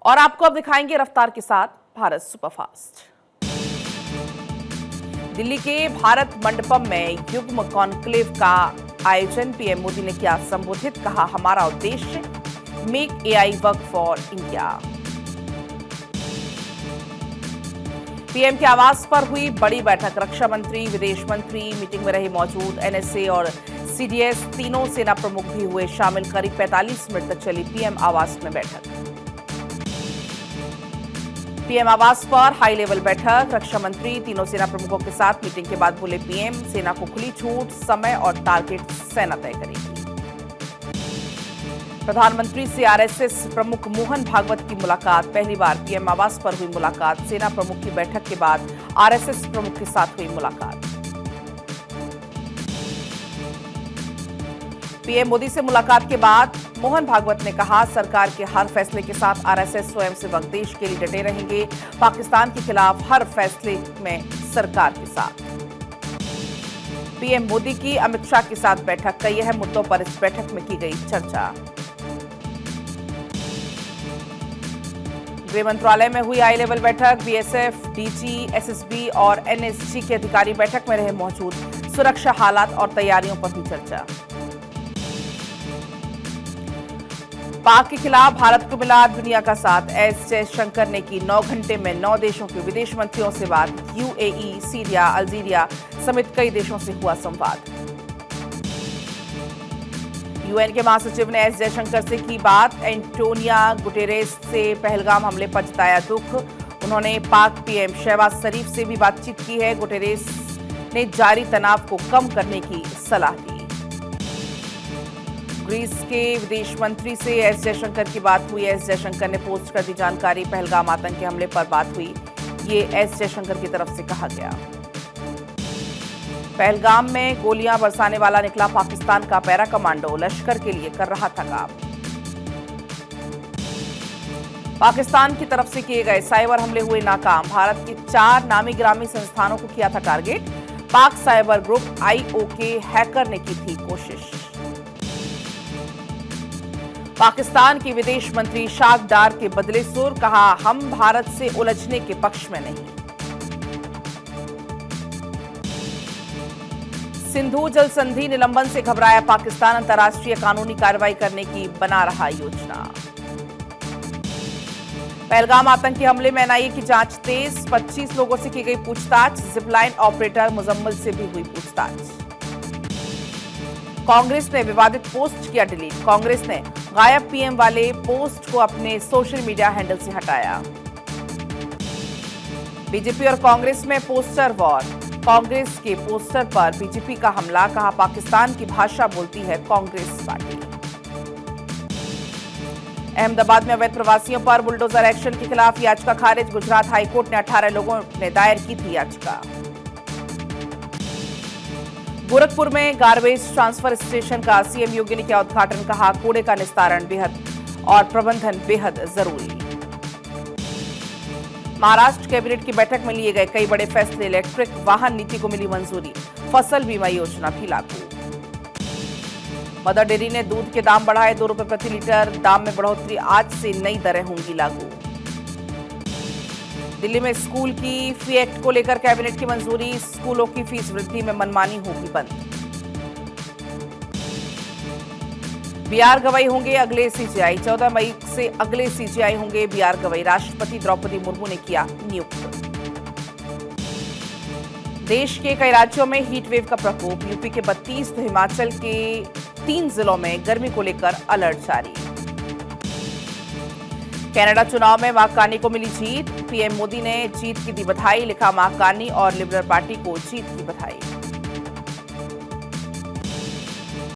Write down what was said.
और आपको अब दिखाएंगे रफ्तार के साथ भारत सुपरफास्ट। दिल्ली के भारत मंडपम में युग्म कॉन्क्लेव का आयोजन पीएम मोदी ने किया संबोधित। कहा, हमारा उद्देश्य make AI work for India. PM के आवास पर हुई बड़ी बैठक। रक्षा मंत्री, विदेश मंत्री मीटिंग में रहे मौजूद। एनएसए और सीडीएस तीनों सेना प्रमुख भी हुए शामिल। करीब 45 मिनट तक चली पीएम आवास में बैठक। पीएम आवास पर हाई लेवल बैठक। रक्षा मंत्री तीनों सेना प्रमुखों के साथ मीटिंग के बाद बोले पीएम, सेना को खुली छूट, समय और टारगेट सेना तय करेगी। प्रधानमंत्री से आरएसएस प्रमुख मोहन भागवत की मुलाकात। पहली बार पीएम आवास पर हुई मुलाकात। सेना प्रमुख की बैठक के बाद आरएसएस प्रमुख के साथ हुई मुलाकात। पीएम मोदी से मुलाकात के बाद मोहन भागवत ने कहा, सरकार के हर फैसले के साथ आरएसएस स्वयंसेवक देश के लिए डटे रहेंगे। पाकिस्तान के खिलाफ हर फैसले में सरकार के साथ। पीएम मोदी की अमित शाह के साथ बैठक। कई अहम मुद्दों पर इस बैठक में की गई चर्चा। गृह मंत्रालय में हुई हाई लेवल बैठक। बीएसएफ, डीजी, एसएसबी और एनएसजी के अधिकारी बैठक में रहे मौजूद। सुरक्षा हालात और तैयारियों पर हुई चर्चा। पाक के खिलाफ भारत को मिला दुनिया का साथ। एस जयशंकर ने की 9 घंटे में 9 देशों के विदेश मंत्रियों से बात। यूएई, सीरिया, अल्जीरिया समेत कई देशों से हुआ संवाद। यूएन के महासचिव ने एस जयशंकर से की बात। एंटोनिया गुटेरेस से पहलगाम हमले पर जताया दुख। उन्होंने पाक पीएम शहबाज शरीफ से भी बातचीत की है। गुटेरेस ने जारी तनाव को कम करने की सलाह दी। ग्रीस के विदेश मंत्री से एस जयशंकर की बात हुई। एस जयशंकर ने पोस्ट कर दी जानकारी। पहलगाम आतंकी हमले पर बात हुई, ये एस जयशंकर की तरफ से कहा गया। पहलगाम में गोलियां बरसाने वाला निकला पाकिस्तान का पैरा कमांडो। लश्कर के लिए कर रहा था काम। पाकिस्तान की तरफ से किए गए साइबर हमले हुए नाकाम। भारत के 4 नामी गिरामी संस्थानों को किया था टारगेट। पाक साइबर ग्रुप आईओके हैकर ने की थी कोशिश। पाकिस्तान की विदेश मंत्री शाख डार के बदले सुर। कहा, हम भारत से उलझने के पक्ष में नहीं। सिंधु जल संधि निलंबन से घबराया पाकिस्तान। अंतर्राष्ट्रीय कानूनी कार्रवाई करने की बना रहा योजना। पहलगाम आतंकी हमले में एनआईए की जांच तेज। 25 लोगों से की गई पूछताछ। जिपलाइन ऑपरेटर मुजम्मिल से भी हुई पूछताछ। कांग्रेस ने विवादित पोस्ट किया डिलीट। कांग्रेस ने गायब पीएम वाले पोस्ट को अपने सोशल मीडिया हैंडल से हटाया। बीजेपी और कांग्रेस में पोस्टर वॉर। कांग्रेस के पोस्टर पर बीजेपी का हमला। कहा, पाकिस्तान की भाषा बोलती है कांग्रेस पार्टी। अहमदाबाद में अवैध प्रवासियों पर बुलडोजर एक्शन के खिलाफ याचिका खारिज। गुजरात हाईकोर्ट ने 18 लोगों ने दायर की थी याचिका। गोरखपुर में गार्बेज ट्रांसफर स्टेशन का सीएम योगी ने किया उद्घाटन। कहा, कूड़े का निस्तारण बेहद और प्रबंधन बेहद जरूरी। महाराष्ट्र कैबिनेट की बैठक में लिए गए कई बड़े फैसले। इलेक्ट्रिक वाहन नीति को मिली मंजूरी। फसल बीमा योजना भी लागू। मदर डेयरी ने दूध के दाम बढ़ाए। 2 रुपए प्रति लीटर दाम में बढ़ोतरी। आज से नई दरें होंगी लागू। दिल्ली में स्कूल की फी एक्ट को लेकर कैबिनेट की मंजूरी। स्कूलों की फीस वृद्धि में मनमानी होगी बंद। बीआर गवई होंगे अगले सीजेआई। 14 मई से अगले सीजेआई होंगे बीआर गवई। राष्ट्रपति द्रौपदी मुर्मू ने किया नियुक्त। देश के कई राज्यों में हीट वेव का प्रकोप। यूपी के 32 तो हिमाचल के 3 जिलों में गर्मी को लेकर अलर्ट जारी। कनाडा चुनाव में माकानी को मिली जीत। पीएम मोदी ने जीत की दी बधाई। लिखा, माकानी और लिबरल पार्टी को जीत की बधाई।